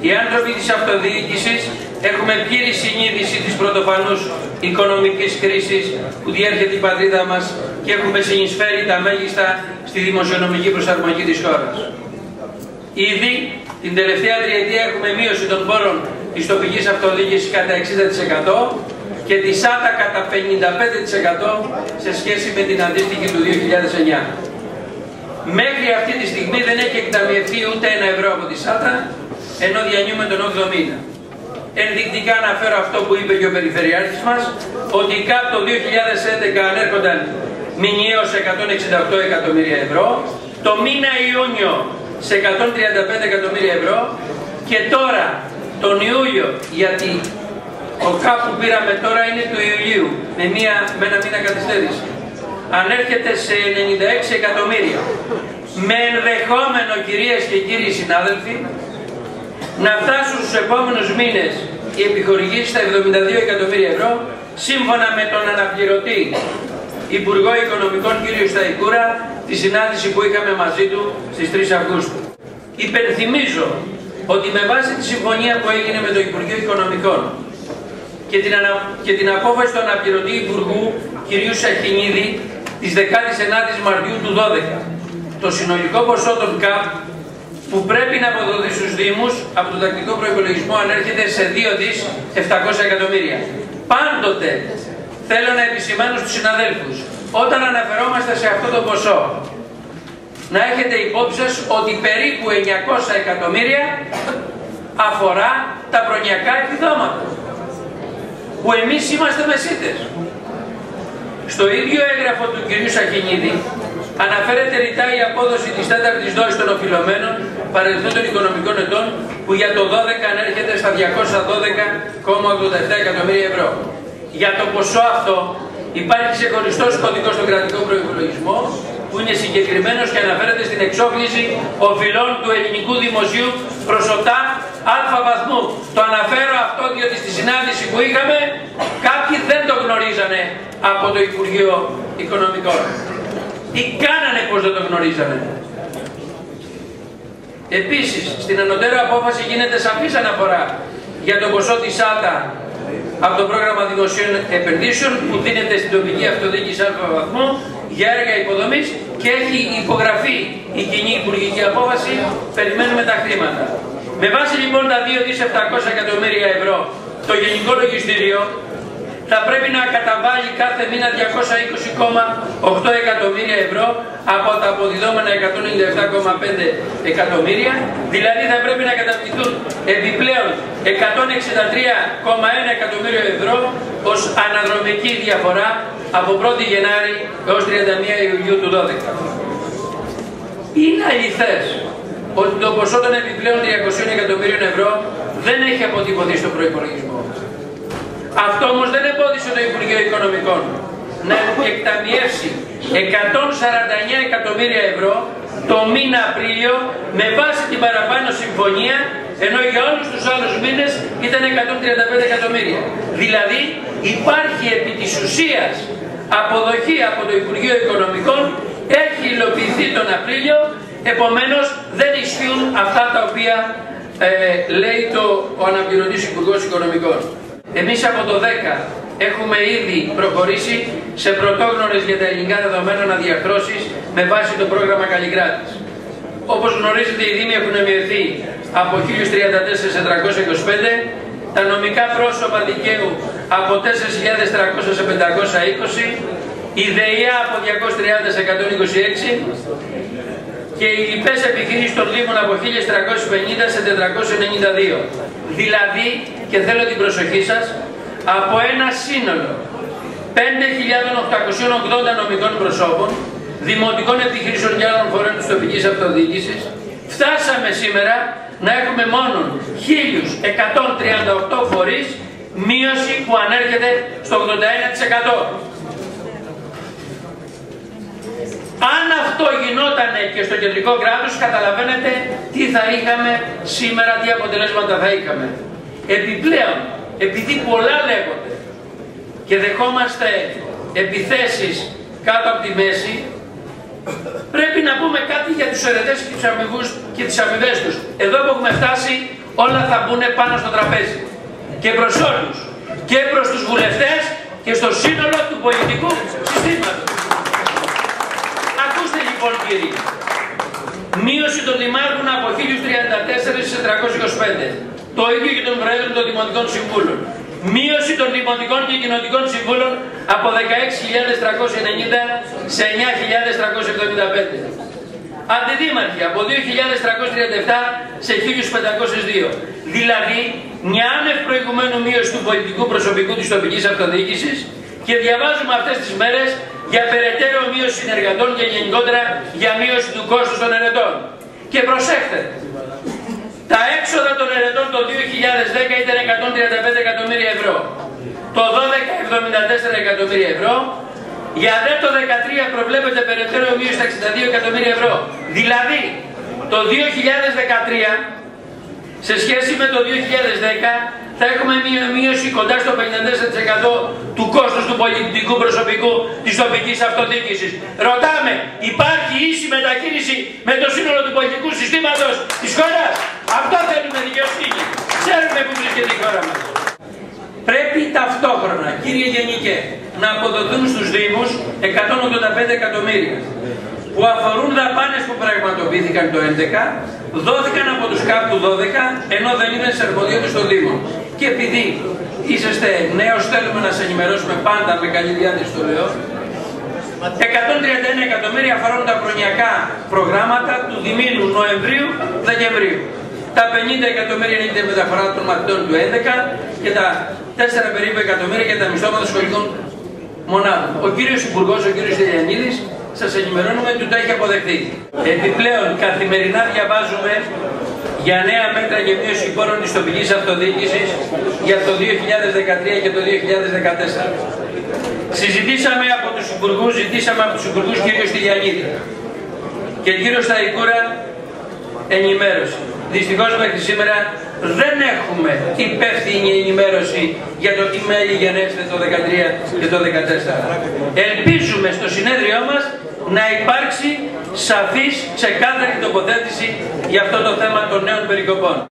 Οι άνθρωποι της αυτοδιοίκησης έχουμε πλήρη συνείδηση της πρωτοφανούς οικονομικής κρίσης που διέρχεται η πατρίδα μας και έχουμε συνεισφέρει τα μέγιστα στη δημοσιονομική προσαρμογή της χώρας. Ήδη την τελευταία τριετία έχουμε μείωση των πόρων της τοπικής αυτοδιοίκησης κατά 60% και τη ΣΑΤΑ κατά 55% σε σχέση με την αντίστοιχη του 2009. Μέχρι αυτή τη στιγμή δεν έχει εκταμιευθεί ούτε €1 από τη ΣΑΤΑ, ενώ διανύουμε τον 8ο μήνα. Ενδεικτικά αναφέρω αυτό που είπε και ο Περιφερειάρχης μας, ότι η ΚΑΠ το 2011 ανέρχονταν μηνιαίως σε 168 εκατομμύρια ευρώ, το μήνα Ιούνιο σε 135 εκατομμύρια ευρώ και τώρα τον Ιούλιο, γιατί ο ΚΑΠ που πήραμε τώρα είναι του Ιουλίου, με ένα μήνα καθυστέρηση, ανέρχεται σε 96 εκατομμύρια. Με ενδεχόμενο, κυρίες και κύριοι συνάδελφοι, να φτάσουν στους επόμενους μήνες οι επιχορηγήσεις στα 72 εκατομμύρια ευρώ, σύμφωνα με τον αναπληρωτή Υπουργό Οικονομικών κ. Σταϊκούρα, τη συνάντηση που είχαμε μαζί του στις 3 Αυγούστου. Υπενθυμίζω ότι με βάση τη συμφωνία που έγινε με το Υπουργείο Οικονομικών και την απόφαση του αναπληρωτή Υπουργού κ. Σαχινίδη της 19ης Μαρτίου του 2012, το συνολικό ποσό των ΚΑΠ που πρέπει να αποδοθεί στους Δήμους από τον τακτικό προϋπολογισμό ανέρχεται σε 2.700 εκατομμύρια. Πάντοτε θέλω να επισημάνω στους συναδέλφους, όταν αναφερόμαστε σε αυτό το ποσό, να έχετε υπόψη σας ότι περίπου 900 εκατομμύρια αφορά τα προνοιακά επιδόματα, που εμείς είμαστε μεσίτες. Στο ίδιο έγγραφο του κ. Σαχινίδη αναφέρεται ρητά η απόδοση της 4ης δόσης των οφειλωμένων παρελθόντων οικονομικών ετών, που για το 2012 ανέρχεται στα 212,87 εκατομμύρια ευρώ. Για το ποσό αυτό υπάρχει ξεχωριστός κωδικός στον κρατικό προϋπολογισμό, που είναι συγκεκριμένος και αναφέρεται στην εξόφληση οφειλών του ελληνικού δημοσίου προς ΟΤΑ α βαθμού. Το αναφέρω αυτό διότι στη συνάντηση που είχαμε κάποιοι δεν το γνωρίζανε από το Υπουργείο Οικονομικών. Ή κάνανε πως δεν το γνωρίζανε. Επίσης, στην ανωτέρω απόφαση γίνεται σαφής αναφορά για το ποσό της ΣΑΤΑ από το πρόγραμμα δημοσίων επενδύσεων που δίνεται στην τοπική αυτοδιοίκηση α βαθμού για έργα υποδομής και έχει υπογραφεί η κοινή υπουργική απόφαση, περιμένουμε τα χρήματα. Με βάση λοιπόν τα 2.700 εκατομμύρια ευρώ το Γενικό Λογιστήριο θα πρέπει να καταβάλει κάθε μήνα 220,8 εκατομμύρια ευρώ από τα αποδιδόμενα 197,5 εκατομμύρια, δηλαδή θα πρέπει να καταβληθούν επιπλέον 163,1 εκατομμύριο ευρώ ως αναδρομική διαφορά από 1η Γενάρη έως 31 Ιουλίου του 2012. Είναι αληθές ότι το ποσό των επιπλέον 200 εκατομμυρίων ευρώ δεν έχει αποτυπωθεί στο προϋπολογισμό. Αυτό όμως δεν εμπόδισε το Υπουργείο Οικονομικών να εκταμιεύσει 149 εκατομμύρια ευρώ το μήνα Απρίλιο με βάση την παραπάνω συμφωνία, ενώ για όλους τους άλλους μήνες ήταν 135 εκατομμύρια. Δηλαδή υπάρχει επί της ουσίας αποδοχή από το Υπουργείο Οικονομικών, έχει υλοποιηθεί τον Απρίλιο, επομένως δεν ισχύουν αυτά τα οποία λέει ο αναπληρωτής Υπουργός Οικονομικών. Εμείς από το 10 έχουμε ήδη προχωρήσει σε πρωτόγνωρες για τα ελληνικά δεδομένα αναδιαρθρώσεις με βάση το πρόγραμμα Καλλικράτης. Όπως γνωρίζετε, οι Δήμοι έχουν μειωθεί από 1.034 σε 325, τα νομικά πρόσωπα δικαίου από 4.300 σε 520, η ΔΕΙΑ από 230 σε 126 και οι λοιπές επιχειρήσεις των Δήμων από 1.350 σε 492. Δηλαδή, και θέλω την προσοχή σας, από ένα σύνολο 5.880 νομικών προσώπων, δημοτικών επιχειρήσεων και άλλων φορέων της τοπικής αυτοδιοίκησης, φτάσαμε σήμερα να έχουμε μόνο 1.138 φορείς, μείωση που ανέρχεται στο 81%. Αν αυτό γινότανε και στο κεντρικό κράτος, καταλαβαίνετε τι θα είχαμε σήμερα, τι αποτελέσματα θα είχαμε. Επιπλέον, επειδή πολλά λέγονται και δεχόμαστε επιθέσεις κάτω από τη μέση, πρέπει να πούμε κάτι για τους ερετές και τους αμοιβούς και τις αμοιβές τους. Εδώ που έχουμε φτάσει, όλα θα μπουν πάνω στο τραπέζι. Και προς όλους. Και προς τους βουλευτές και στο σύνολο του πολιτικού συστήματος. Ακούστε λοιπόν κύριοι. Μείωση των δημάρχων από 1034 σε 325. Το ίδιο και των προέδρων των δημοτικών συμβούλων. Μείωση των δημοτικών και κοινοτικών συμβούλων από 16.390 σε 9.375. Αντιδήμαρχοι από 2.337 σε 1.502. Δηλαδή μια άνευ προηγουμένου μείωση του πολιτικού προσωπικού της τοπικής αυτοδιοίκησης και διαβάζουμε αυτές τις μέρες για περαιτέρω μείωση συνεργατών και γενικότερα για μείωση του κόστους των ερετών. Και προσέχτε, τα έξοδα των ερετών το 2010 ήταν 135 εκατομμύρια ευρώ. Το 12 74 εκατομμύρια ευρώ. Για δε το 2013 προβλέπεται περαιτέρω μείωση στα 62 εκατομμύρια ευρώ. Δηλαδή, το 2013 σε σχέση με το 2010 θα έχουμε μείωση κοντά στο 54% του κόστους του πολιτικού προσωπικού της τοπικής αυτοδιοίκησης. Ρωτάμε, υπάρχει ίση μεταχείριση με το σύνολο του πολιτικού συστήματος της χώρας? Αυτό θέλουμε, δικαιοσύνη. Ξέρουμε που βρίσκεται η χώρα μας. Πρέπει ταυτόχρονα, κύριε Γενικέ, να αποδοθούν στους Δήμους 185 εκατομμύρια που αφορούν δαπάνες που πραγματοποιήθηκαν το 2011, δόθηκαν από τους ΚΑΠ του 12, ενώ δεν είναι στις αρμοδιότητες των Δήμων. Και επειδή είσαστε νέος, θέλουμε να σας ενημερώσουμε πάντα με καλή διάθεση το λέω. 131 εκατομμύρια αφορούν τα προνοιακά προγράμματα του Δημήνου Νοεμβρίου-Δεκεμβρίου. Τα 50 εκατομμύρια είναι η μεταφορά των μαθητών του 2011 και τα 4 περίπου εκατομμύρια για τα μισθώματα σχολικών μονάδων. Ο κύριος Υπουργός, ο κύριος Τελιανίδης, σας ενημερώνουμε ότι το έχει αποδεχτεί. Επιπλέον, καθημερινά διαβάζουμε για νέα μέτρα για μείωση πόρων της τοπικής αυτοδιοίκησης για το 2013 και το 2014. Ζητήσαμε από τους υπουργούς κύριο Στυλιανίδη και κύριο Σταϊκούρα ενημέρωση. Δυστυχώς μέχρι σήμερα δεν έχουμε υπεύθυνη ενημέρωση για το τι μέλη γενέστε το 2013 και το 2014. Ελπίζουμε στο συνέδριό μας να υπάρξει σαφής, ξεκάθαρη τοποθέτηση για αυτό το θέμα των νέων περικοπών.